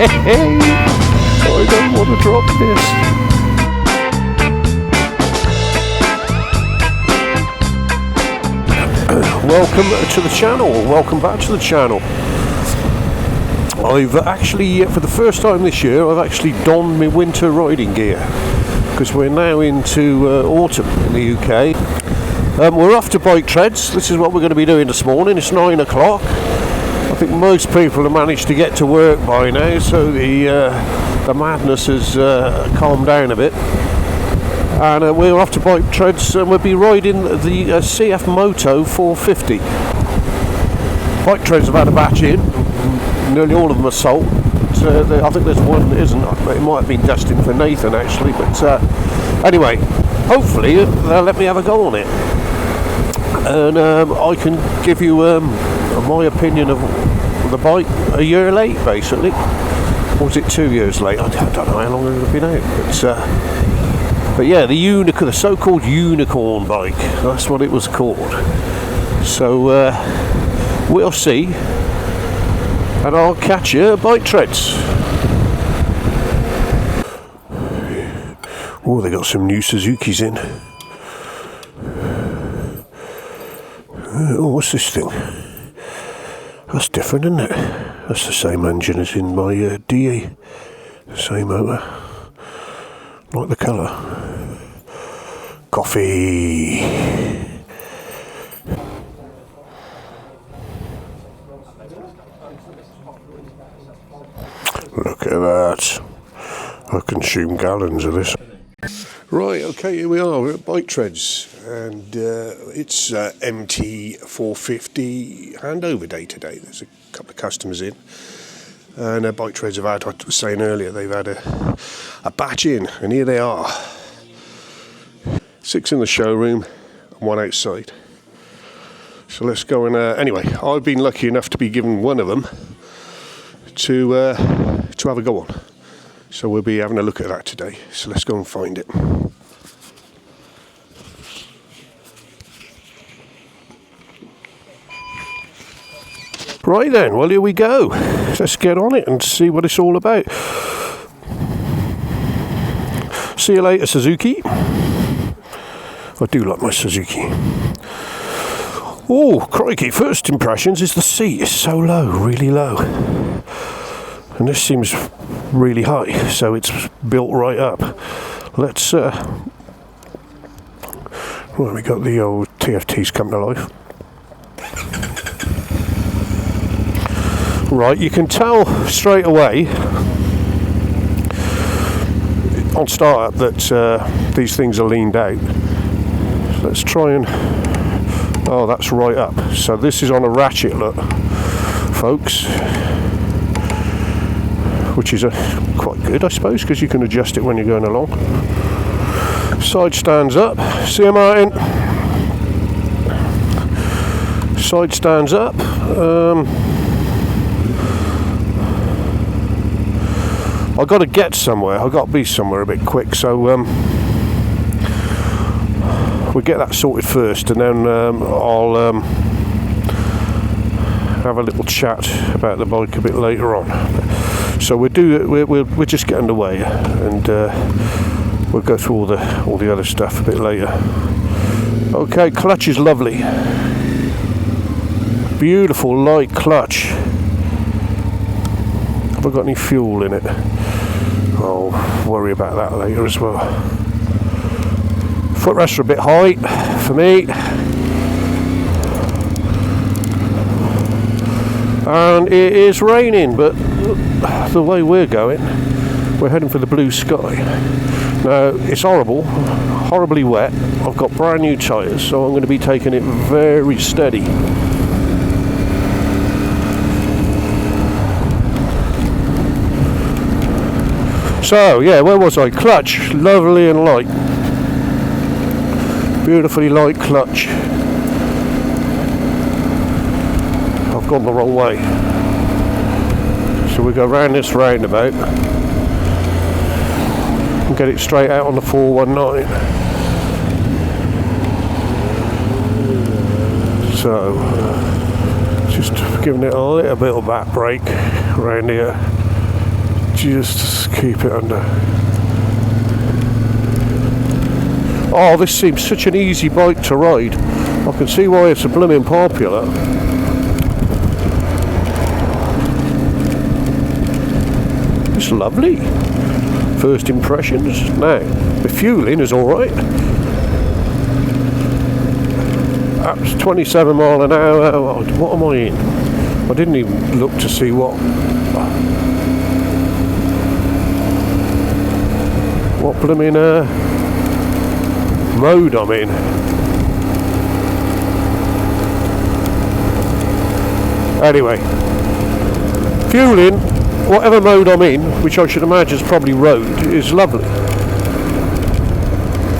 I don't want to drop this. Welcome to the channel. Welcome back to the channel. I've actually, for the first time this year, I've actually donned my winter riding gear because we're now into autumn in the UK. We're off to Bike Treads. This is what we're going to be doing this morning. It's 9 o'clock. I think most people have managed to get to work by now, so the madness has calmed down a bit. And we're off to Bike Treads, and we'll be riding the CFMOTO 450. Bike Treads have had a batch in. Nearly all of them are sold. I think there's one that isn't. It might have been destined for Nathan actually, but anyway, hopefully they'll let me have a go on it, and I can give you my opinion of the bike a year late, basically. Or was it 2 years late? I don't know how long it's been out, but yeah, the so-called unicorn bike. That's what it was called. So we'll see. And I'll catch you at Bike Treads. Oh, they got some new Suzukis in. Oh, what's this thing? That's different, isn't it? That's the same engine as in my DE. Same motor. Like the colour. Coffee. Look at that. I consume gallons of this. Right, okay, here we are. We're at Bike Treads, and it's MT450 handover day today. There's a couple of customers in, and Bike Treads have had, I was saying earlier, they've had a batch in, and here they are. 6 in the showroom and 1 outside. So let's go and, anyway, I've been lucky enough to be given one of them to have a go on. So we'll be having a look at that today. So let's go and find it. Right then, well here we go. Let's get on it and see what it's all about. See you later, Suzuki. I do like my Suzuki. Oh, crikey, first impressions is the seat is so low, really low. And this seems really high, so it's built right up. Let's, well, we got the old TFTs come to life. Right, you can tell straight away on startup that these things are leaned out. Let's try and, oh, that's right up. So this is on a ratchet, look, folks. Which is quite good, I suppose, because you can adjust it when you're going along. Side stands up. See you, Martin. Side stands up. I've got to get somewhere. I've got to be somewhere a bit quick, so we'll get that sorted first, and then I'll have a little chat about the bike a bit later on. So we'll just get underway, and we'll go through all the other stuff a bit later. Okay, clutch is lovely. Beautiful light clutch. Have I got any fuel in it? I'll worry about that later as well. Footrests are a bit high for me. And it is raining, but the way we're going, we're heading for the blue sky. Now, it's horribly wet. I've got brand new tyres, so I'm going to be taking it very steady. So, yeah, where was I? Clutch, lovely and light. Beautifully light clutch. I've gone the wrong way. So we go round this roundabout and get it straight out on the 419. So just giving it a little bit of back brake around here. Just keep it under. Oh, this seems such an easy bike to ride. I can see why it's a blooming popular. It's lovely. First impressions. Now, the fueling is alright. That's 27 mile an hour. Oh, what am I in? I didn't even look to see what blooming mode I'm in. Anyway, fueling, whatever mode I'm in, which I should imagine is probably road, is lovely.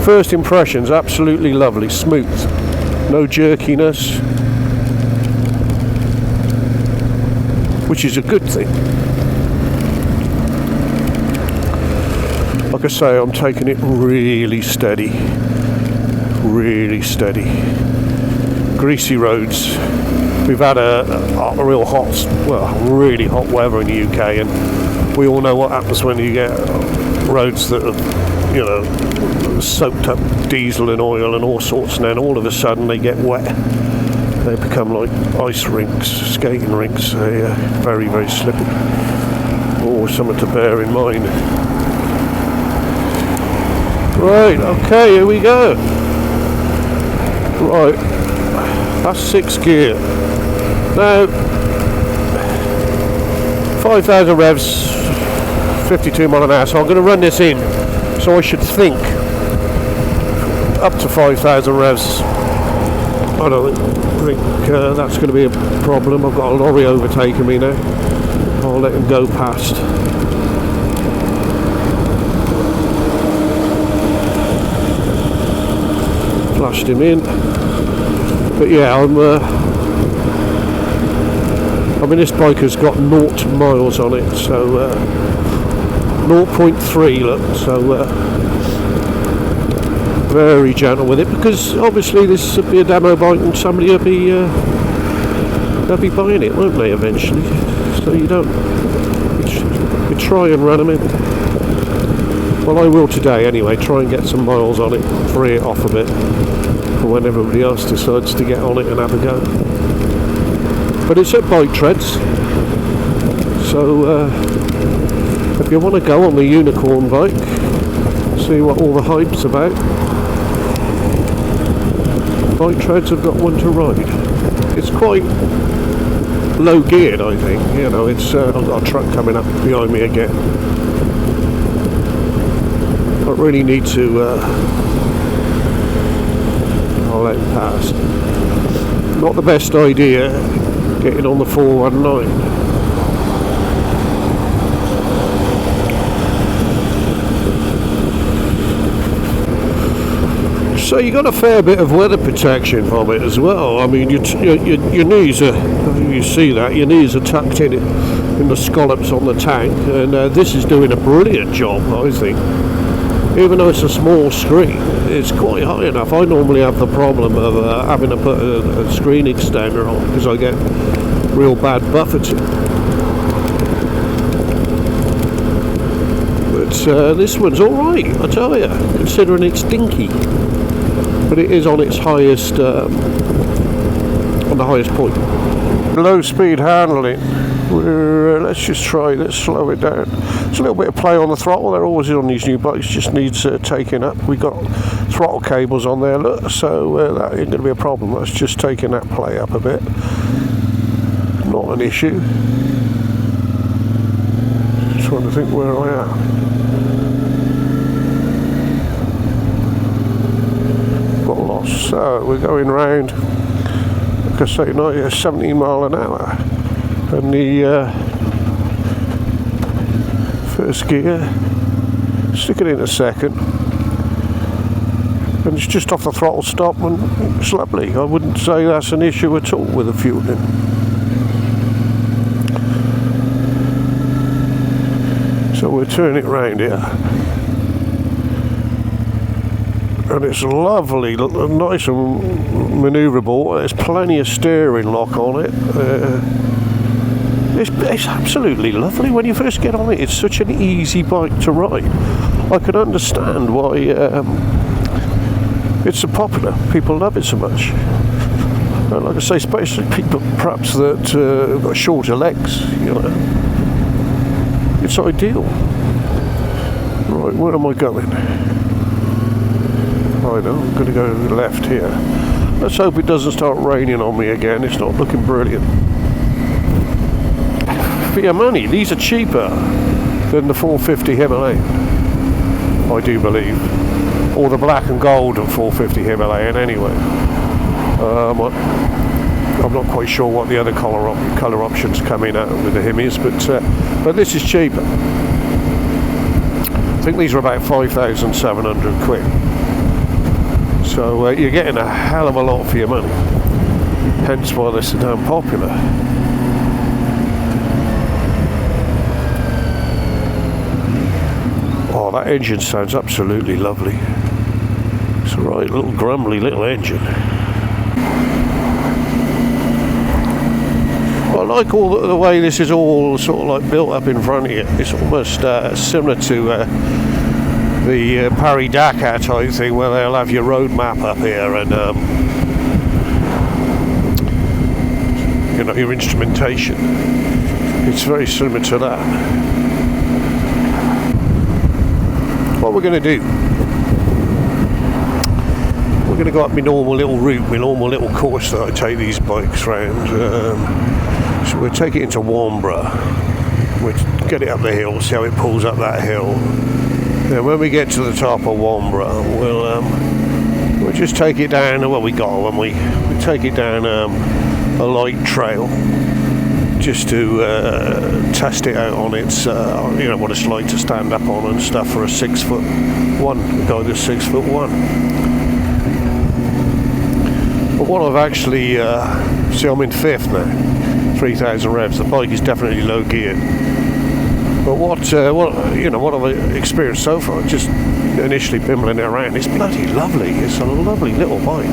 First impressions, absolutely lovely, smooth, no jerkiness, which is a good thing. Like I say, I'm taking it really steady. Really steady. Greasy roads. We've had a real hot, well, really hot weather in the UK, and we all know what happens when you get roads that are, you know, soaked up diesel and oil and all sorts, and then all of a sudden they get wet. They become like ice rinks, skating rinks. They're very, very slippy. Always something to bear in mind. Right, okay, here we go. Right, that's 6th gear. Now, 5,000 revs, 52 mile an hour, so I'm going to run this in. So I should think up to 5,000 revs. I don't think that's going to be a problem. I've got a lorry overtaking me now. I'll let him go past. Flashed him in, but yeah, I mean, this bike has got 0 miles on it, so 0.3 look, so very gentle with it, because obviously this would be a demo bike and somebody will be they'll be buying it, won't they, eventually? So you don't, you try and run them in. Well, I will today anyway, try and get some miles on it, free it off a bit for when everybody else decides to get on it and have a go. But it's at Bike Treads, so if you want to go on the unicorn bike, see what all the hype's about, Bike Treads have got one to ride. It's quite low geared, I think, you know, it's I've got a truck coming up behind me again. I really need to I'll let him pass. Not the best idea getting on the 419. So you got a fair bit of weather protection from it as well. I mean, your knees are, you see that, your knees are tucked in the scallops on the tank, and this is doing a brilliant job, I think. Even though it's a small screen, it's quite high enough. I normally have the problem of having to put a screen extender on because I get real bad buffeting. But this one's alright, I tell you, considering it's dinky. But it is on its highest, on the highest point. Low speed handling. Let's just try this, slow it down. There's a little bit of play on the throttle, there always is on these new bikes, just needs taking up. We've got throttle cables on there, look, so that ain't going to be a problem. That's just taking that play up a bit. Not an issue. Just trying to think where I am. Got lost. So we're going round, like I say, 17 mile an hour. And the first gear, stick it in a second, and it's just off the throttle stop, and it's lovely. I wouldn't say that's an issue at all with the fueling. So we'll turn it round here, and it's lovely, nice and manoeuvrable. There's plenty of steering lock on it. It's absolutely lovely when you first get on it. It's such an easy bike to ride. I can understand why it's so popular. People love it so much. And like I say, especially people perhaps that have got shorter legs, you know. It's ideal. Right, where am I going? I know, I'm going to go left here. Let's hope it doesn't start raining on me again. It's not looking brilliant. For your money, these are cheaper than the 450 Himalayan, I do believe. Or the black and gold of 450 Himalayan anyway. I'm not quite sure what the other colour options come in at with the Himis, but this is cheaper. I think these are about 5,700 quid. So you're getting a hell of a lot for your money. Hence why they're so damn popular. Oh, that engine sounds absolutely lovely. It's a right little grumbly little engine. I like all the way this is all sort of like built up in front of you. It's almost similar to the Paris-Dakar type thing, where they'll have your road map up here and you know, your instrumentation. It's very similar to that. What we're going to do, we're going to go up my normal little route, my normal little course that I take these bikes round. So we'll take it into Wambra, we'll get it up the hill, see how it pulls up that hill. Then when we get to the top of Wambra, we'll just take it down. Well, we take it down a light trail just to test it out on its, you know, what it's like to stand up on and stuff for a 6'1", the guy that's 6'1". But what I've actually, see, I'm in 5th now, 3,000 revs. The bike is definitely low geared. But what I've experienced so far, just initially bimbling it around, it's bloody lovely. It's a lovely little bike.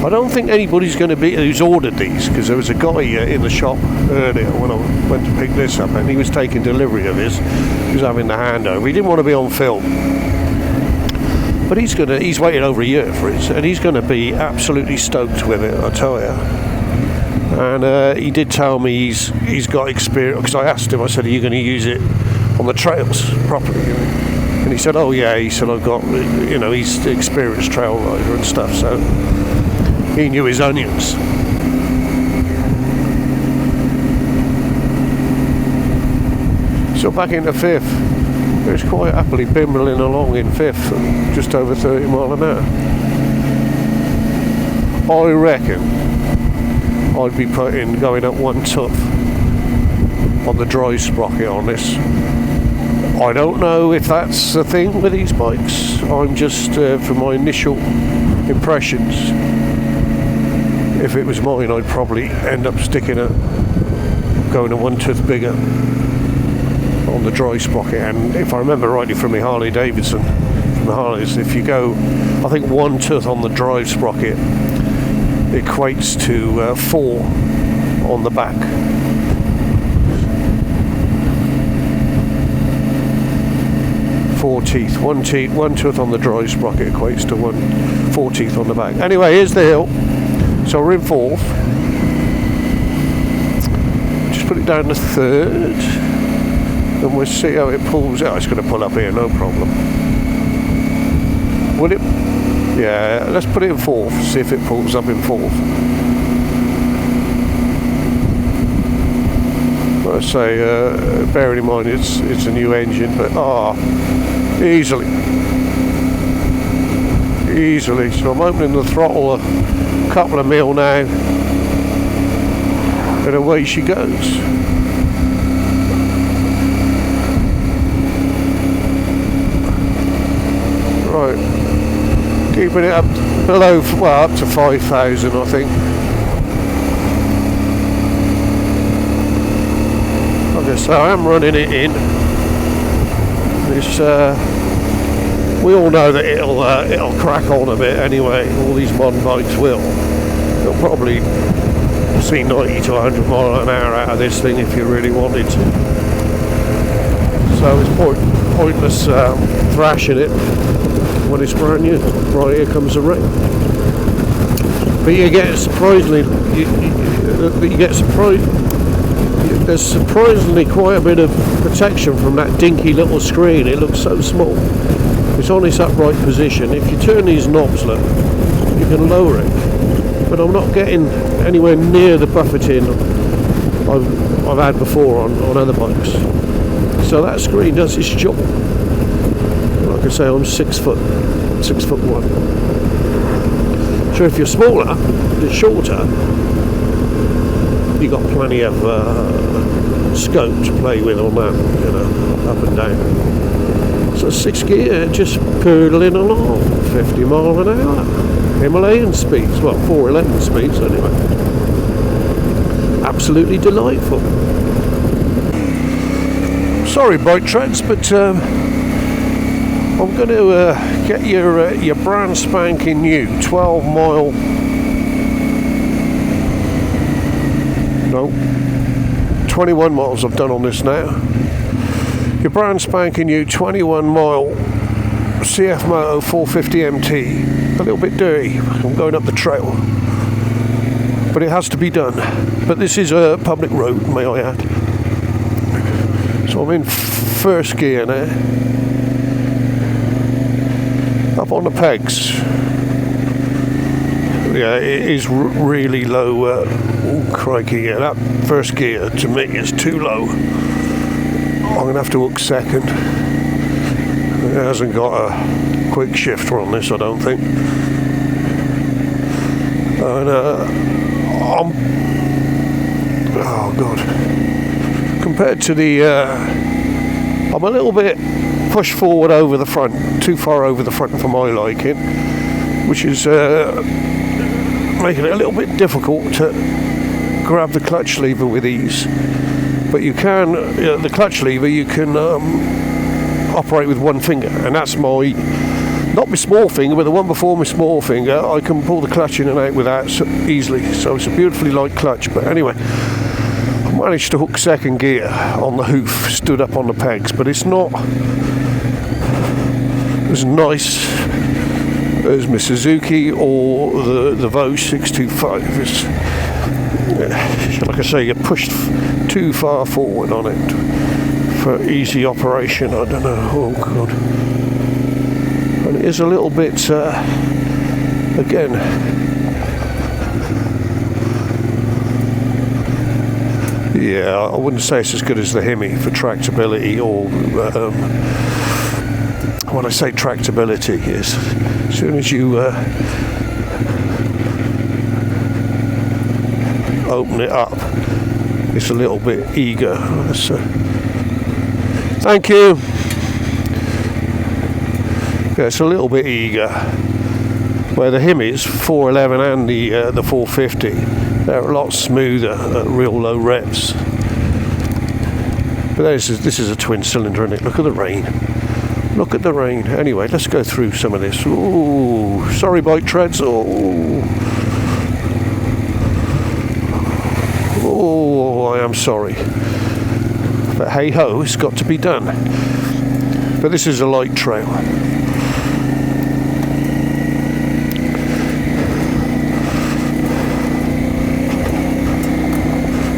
I don't think anybody's going to be who's ordered these, because there was a guy in the shop earlier when I went to pick this up, and he was taking delivery of his. He was having the handover. He didn't want to be on film, but he's waited over a year for it, and he's going to be absolutely stoked with it, I tell you. And he did tell me he's got experience, because I asked him, I said, are you going to use it on the trails properly? And he said, oh yeah, he said, I've got, you know, he's the experienced trail rider and stuff, so he knew his onions. So back into 5th, he was quite happily bimbling along in 5th, just over 30 mile an hour. I reckon I'd be going up 1 tooth on the dry sprocket on this. I don't know if that's the thing with these bikes. I'm just, from my initial impressions, if it was mine, I'd probably end up going a 1 tooth bigger on the dry sprocket. And if I remember rightly from my Harley Davidson, from the Harleys, if you go, I think 1 tooth on the drive sprocket equates to 4 on the back. Four teeth. One tooth on the drive sprocket equates to 4 teeth on the back. Anyway, here's the hill. So we're in 4th. Just put it down to 3rd, and we'll see how it pulls out. It's going to pull up here, no problem. Will it? Yeah, let's put it in 4th, see if it pulls up in 4th. Let's say, bearing in mind it's a new engine, but easily. So I'm opening the throttle a couple of mil now, and away she goes. Right, keeping it up below, well, up to 5,000, I think. So I am running it in. This, we all know that it'll crack on a bit anyway. All these modern bikes will. It'll probably see 90 to 100 mile an hour out of this thing if you really wanted to. So it's pointless thrashing it when it's brand new. Right, here comes the rain. But you get surprisingly, there's surprisingly quite a bit of protection from that dinky little screen. It looks so small. It's on its upright position. If you turn these knobs, look, you can lower it. But I'm not getting anywhere near the buffeting I've had before on other bikes. So that screen does its job. Like I say, I'm 6 foot 1. So if you're smaller, you're shorter, you got plenty of scope to play with on that, you know, up and down. So 6 gear, just poodling along, 50 mile an hour, Himalayan speeds, well 411 speeds anyway. Absolutely delightful. Sorry bike treads, but I'm going to get your brand spanking new 12 mile, no, 21 miles I've done on this now. Your brand spanking new 21 mile CFMOTO 450 MT. A little bit dirty, I'm going up the trail, but it has to be done. But this is a public road, may I add. So I'm in first gear now, up on the pegs. Yeah, it is really low. Oh crikey, yeah, that first gear to me is too low. I'm going to have to hook second. It hasn't got a quick shifter on this, I don't think. And oh god, compared to the I'm a little bit pushed forward over the front, too far over the front for my liking, which is making it a little bit difficult to grab the clutch lever with ease. But you can, the clutch lever you can operate with one finger, and that's my, not my small finger, but the one before my small finger. I can pull the clutch in and out with that easily, so it's a beautifully light clutch. But anyway, I managed to hook second gear on the hoof, stood up on the pegs, but it's not as nice as my Suzuki or the Vogue 625. It's, like I say, you're pushed too far forward on it for easy operation. I don't know. Oh god. And it is a little bit again, yeah, I wouldn't say it's as good as the Hemi for tractability, or when I say tractability, is as soon as you open it up, it's a little bit eager. Thank you. Yeah, it's a little bit eager. Where the Hemis 411 and the 450, they're a lot smoother at real low revs. But this is a twin cylinder, isn't it? Look at the rain. Look at the rain. Anyway, let's go through some of this. Ooh, sorry bike treads. Oh, I am sorry. But hey ho, it's got to be done. But this is a light trail.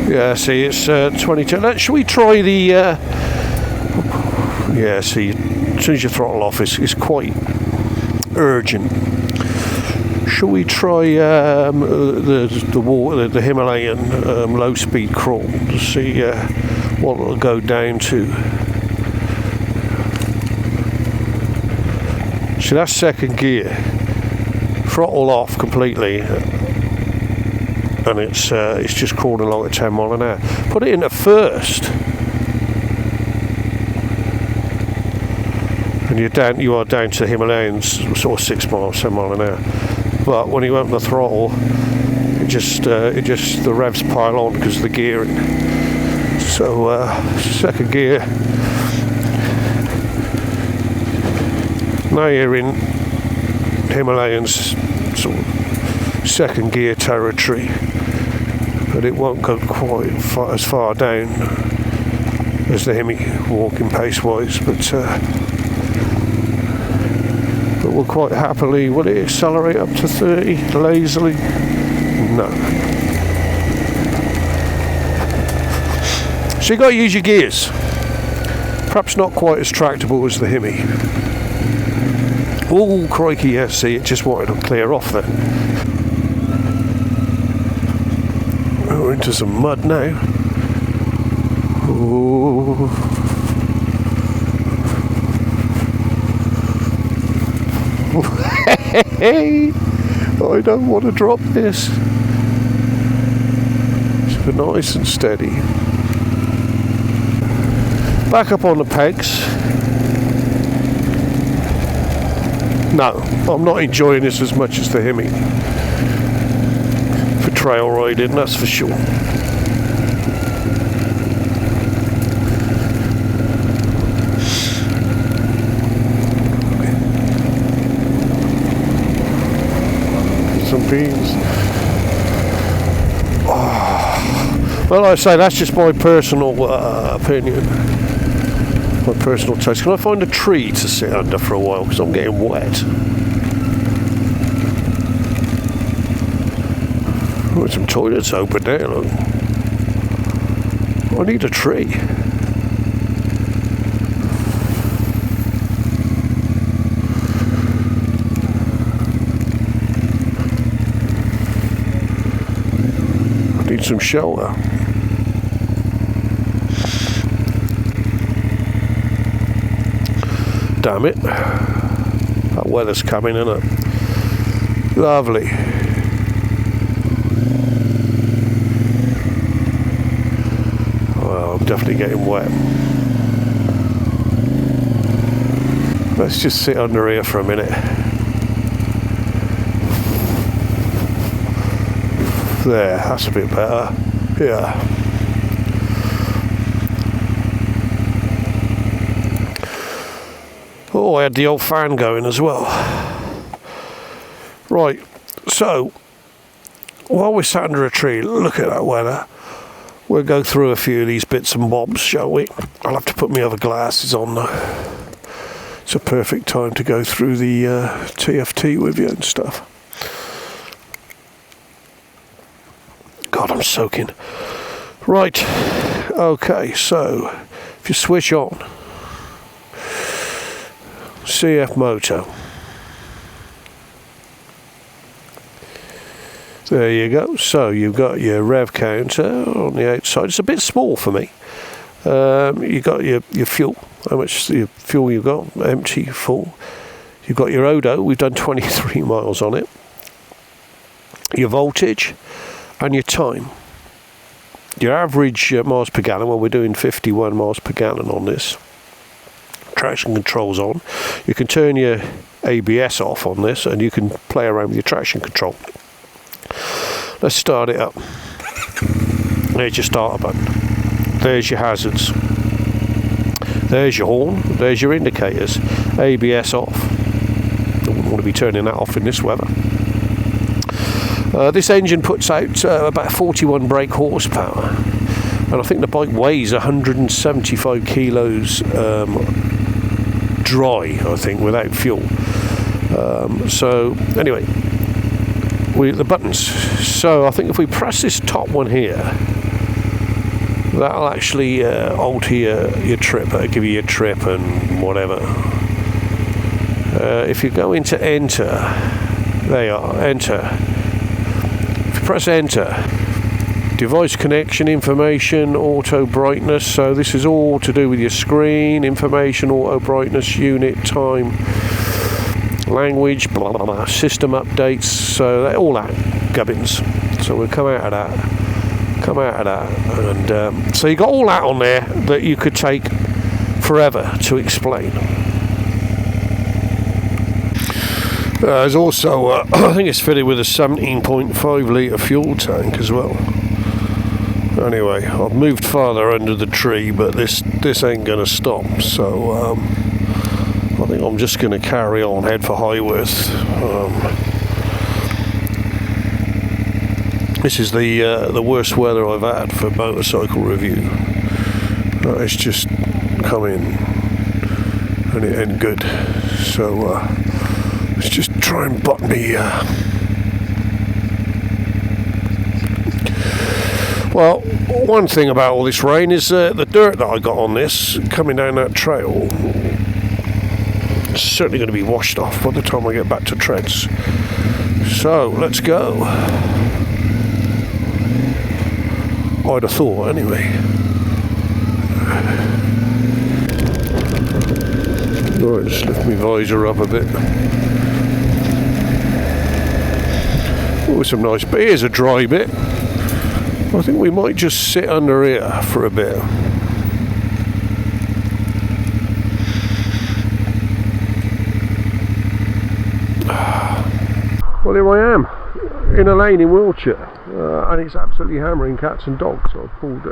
Yeah, see, it's 22. Should we try the... yeah, see, as soon as you throttle off, it's quite urgent. Shall we try the Himalayan low-speed crawl to see what it'll go down to? So that's second gear. Throttle off completely. And it's just crawling along at 10 mile an hour. Put it into first, and you are down to Himalayans, sort of 6 miles, 7 mile an hour. But when you open the throttle, it just the revs pile on because of the gearing. So second gear. Now you're in Himalayans sort of second gear territory. but it won't go quite as far down as the Hemi walking pace wise, but we'll quite happily. Will it accelerate up to 30 lazily? No. So you got to use your gears. Perhaps not quite as tractable as the Hemi. Oh crikey, yes, see, it just wanted to clear off then. We're into some mud now. Oh. Hey, I don't want to drop this. It's nice and steady. Back up on the pegs. No, I'm not enjoying this as much as the Hemi for trail riding, that's for sure. Some beans. Oh. Well, like I say, that's just my personal opinion. My personal taste. Can I find a tree to sit under for a while, because I'm getting wet? Oh, some toilets open there, look. I need a tree. I need some shelter. Damn it, that weather's coming, isn't it? Lovely. Well, I'm definitely getting wet. Let's just sit under here for a minute. There, that's a bit better. Yeah. Oh, I had the old fan going as well. Right, so while we're sat under a tree, look at that weather. We'll go through a few of these bits and bobs, shall we? I'll have to put my other glasses on though. It's a perfect time to go through the TFT with you and stuff. God, I'm soaking. Right, okay, so if you switch on CFMOTO. There you go. So you've got your rev counter on the outside. It's a bit small for me. You've got your fuel. How much fuel you've got? Empty, full. You've got your odo. We've done 23 miles on it. Your voltage and your time. Your average miles per gallon. Well, we're doing 51 miles per gallon on this. Traction control's on. You can turn your ABS off on this, and you can play around with your traction control. Let's start it up. There's your starter button. There's your hazards. There's your horn. There's your indicators. ABS off. I wouldn't want to be turning that off in this weather. This engine puts out about 41 brake horsepower, and I think the bike weighs 175 kilos dry, I think, without fuel. So anyway, the buttons. So I think if we press this top one here, that'll actually alter your trip. It'll give you your trip and whatever. If you go into enter, there you are, enter. If you press enter, device connection, information, auto brightness. So this is all to do with your screen, information, auto brightness, unit, time, language, blah, blah, blah, system updates. So all that gubbins. So we'll come out of that, and so you got all that on there that you could take forever to explain. There's also, I think it's fitted with a 17.5 litre fuel tank as well. Anyway, I've moved farther under the tree, but this ain't going to stop, so I think I'm just going to carry on, head for Highworth. This is the worst weather I've had for motorcycle review. It's just come in and it ain't good. So let's just try and button me. Well, one thing about all this rain is the dirt that I got on this coming down that trail. It's certainly going to be washed off by the time I get back to treads. So let's go. I'd have thought anyway. Alright, just lift my visor up a bit. Oh, some nice, but here's a dry bit. I think we might just sit under here for a bit. Well, here I am in a lane in Wiltshire, and it's absolutely hammering cats and dogs. So I pulled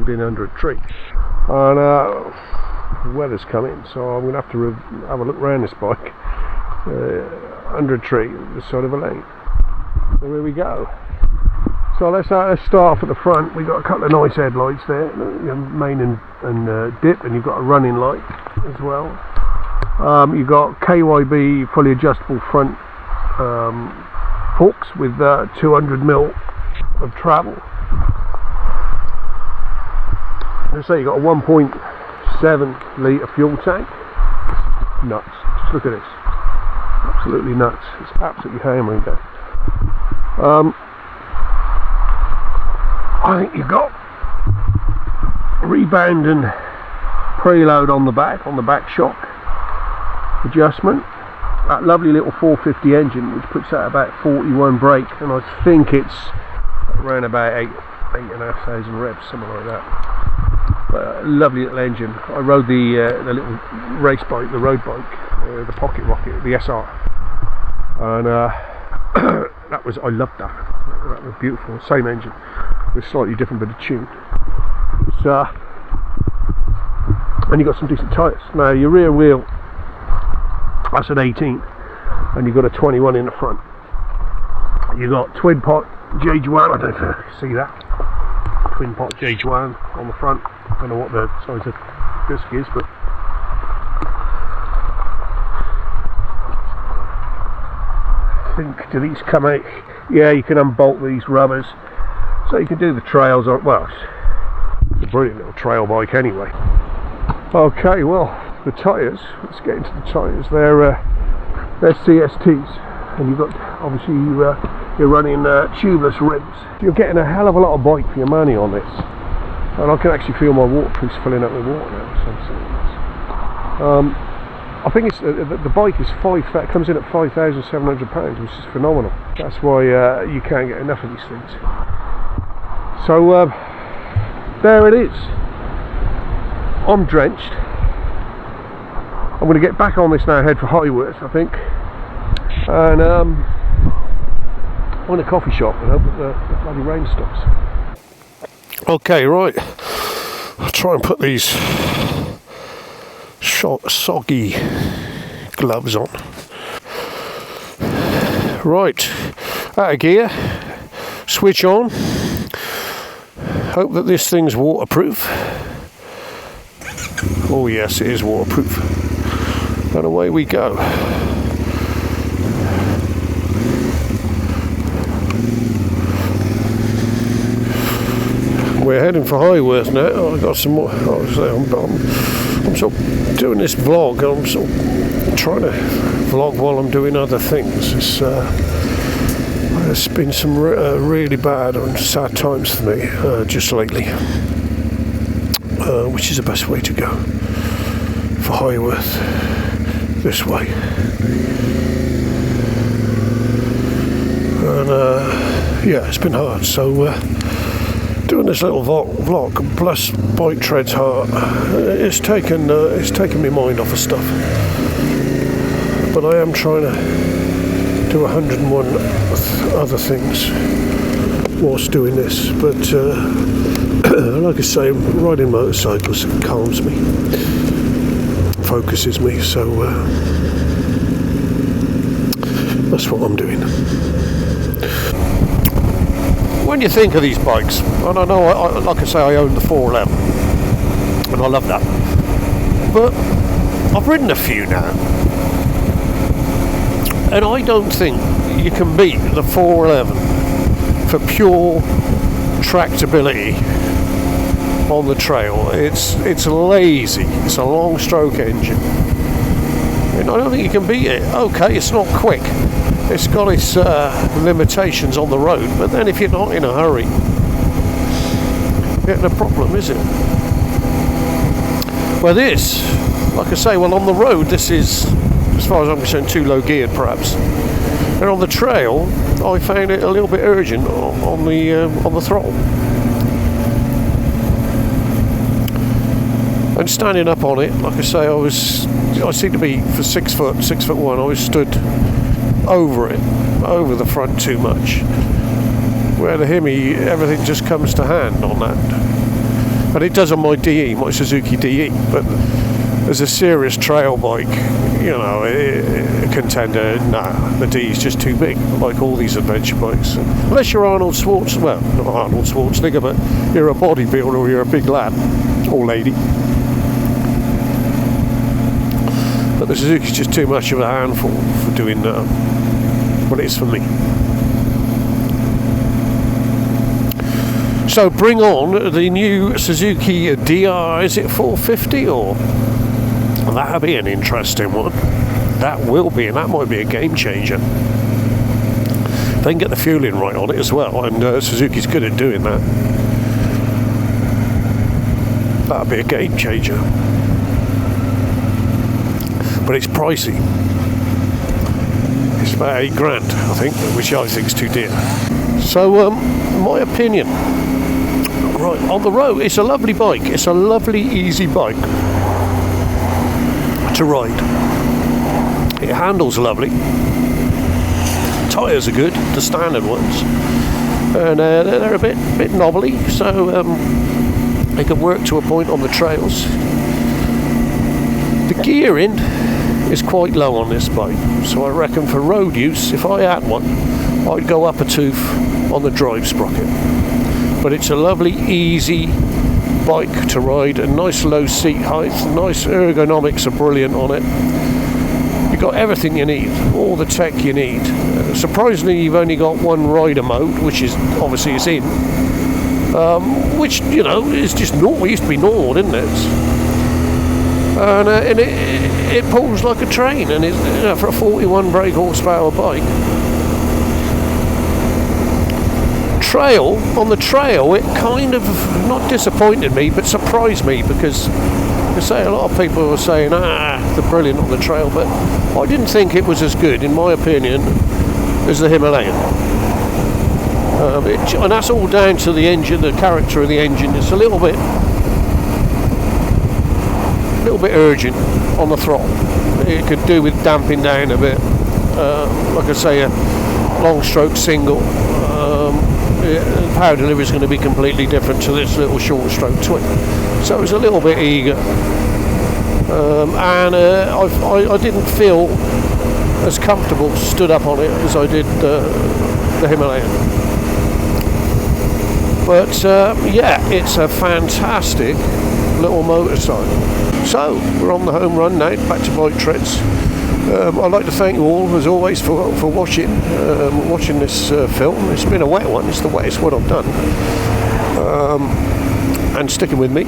in under a tree, and the weather's coming, so I'm going to have to have a look around this bike under a tree at the side of a lane. So here we go. So let's start off at the front. We've got a couple of nice headlights there, main and dip, and you've got a running light as well. You've got KYB fully adjustable front hooks with 200mm of travel. Let's say you've got a 1.7 litre fuel tank. Nuts. Just look at this. Absolutely nuts. It's absolutely hammering down. I think you've got rebound and preload on the back shock adjustment. That lovely little 450 engine which puts out about 41 brake, and I think it's around about 8,500 revs, something like that. But lovely little engine. I rode the little race bike, the road bike, the Pocket Rocket, the SR, and I loved that. That was beautiful. Same engine with slightly different bit of tune. And you've got some decent tyres. Now your rear wheel, that's an 18, and you've got a 21 in the front. You've got twin pot J-Juan, I don't know if you see that. Twin pot J-Juan on the front. I don't know what the size of disc is, but I think, do these come out? Yeah, you can unbolt these rubbers, so you can do the trails on. Well, it's a brilliant little trail bike anyway. Okay, well, the tyres, let's get into the tyres. They're CSTs, and you've got, obviously you're running tubeless rims. You're getting a hell of a lot of bike for your money on this, and I can actually feel my waterproofs filling up with water now. So I think it's the bike is comes in at £5,700, which is phenomenal. That's why you can't get enough of these things. So there it is. I'm drenched. I'm going to get back on this now, head for Highworth, I think, and find a coffee shop and hope that the bloody rain stops. Okay, right. I'll try and put these soggy gloves on. Right, out of gear, switch on. Hope that this thing's waterproof. Oh yes, it is waterproof. And away we go. We're heading for Highworth now. I've got some more. I'm sort of doing this vlog. I'm sort of trying to vlog while I'm doing other things. It's been some really bad and sad times for me just lately. Which is the best way to go for Highworth? This way. And yeah, it's been hard. So doing this little vlog plus bike treads hard, it's taken my mind off of stuff. But I am trying to do 101 other things whilst doing this. But like I say, riding motorcycles calms me, focuses me, so that's what I'm doing. when you think of these bikes, and I know, like I say, I own the 411, and I love that, but I've ridden a few now, and I don't think you can beat the 411 for pure tractability on the trail. It's lazy, it's a long stroke engine, and I don't think you can beat it. Okay, it's not quick, it's got its limitations on the road, but then if you're not in a hurry, it ain't a problem, is it? Well, this, like I say, well, on the road this is, as far as I'm concerned, too low geared perhaps, and on the trail I found it a little bit urgent on the throttle. And standing up on it, like I say, I seem to be, for 6 foot 1, I was stood over the front too much. Where the Hemi, everything just comes to hand on that. But it does on my DE, my Suzuki DE. But as a serious trail bike, you know, a contender, nah, the DE is just too big, like all these adventure bikes. Unless you're Arnold Schwarzenegger, well, not Arnold Schwarzenegger, but you're a bodybuilder or you're a big lad or lady. But the Suzuki's just too much of a handful for doing what it is for me. So bring on the new Suzuki DR, is it 450 or? That'll be an interesting one. That will be, and that might be a game changer. They can get the fueling right on it as well, and Suzuki's good at doing that. That'll be a game changer. But it's pricey. It's about £8,000, I think, which I think is too dear. So, my opinion. Right, on the road, it's a lovely bike. It's a lovely, easy bike to ride. It handles lovely. Tyres are good, the standard ones, and they're a bit knobbly, so they can work to a point on the trails. The gearing is quite low on this bike, so I reckon for road use, if I had one, I'd go up a tooth on the drive sprocket. But it's a lovely, easy bike to ride, a nice low seat height, nice ergonomics are brilliant on it. You've got everything you need, all the tech you need. Surprisingly, you've only got one rider mode, which is obviously is in, which, you know, is just normal. It used to be normal, didn't it? And it pulls like a train, and it's, you know, for a 41 brake horsepower bike. On the trail, it kind of not disappointed me, but surprised me, because I say a lot of people were saying, they're brilliant on the trail, but I didn't think it was as good, in my opinion, as the Himalayan. And that's all down to the engine, the character of the engine. It's a little bit urgent on the throttle. It could do with damping down a bit. Like I say, a long stroke single. Power delivery is going to be completely different to this little short stroke twin. So it was a little bit eager. And I didn't feel as comfortable stood up on it as I did the Himalayan. But yeah, it's a fantastic little motorcycle. So we're on the home run now, back to Bike Treads. I'd like to thank you all, as always, for watching this film. It's been a wet one. It's the wettest one I've done, and sticking with me.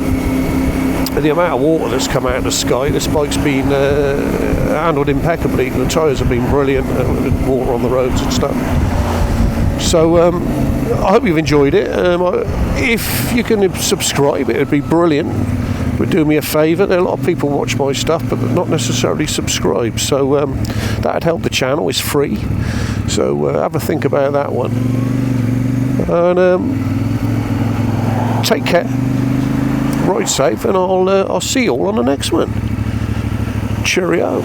The amount of water that's come out of the sky, this bike's been handled impeccably. The tyres have been brilliant, with water on the roads and stuff. So I hope you've enjoyed it. If you can subscribe, it would be brilliant. Would do me a favour. There are a lot of people watch my stuff, but not necessarily subscribe. So that'd help the channel. It's free. So have a think about that one. And take care. Ride safe, and I'll see you all on the next one. Cheerio.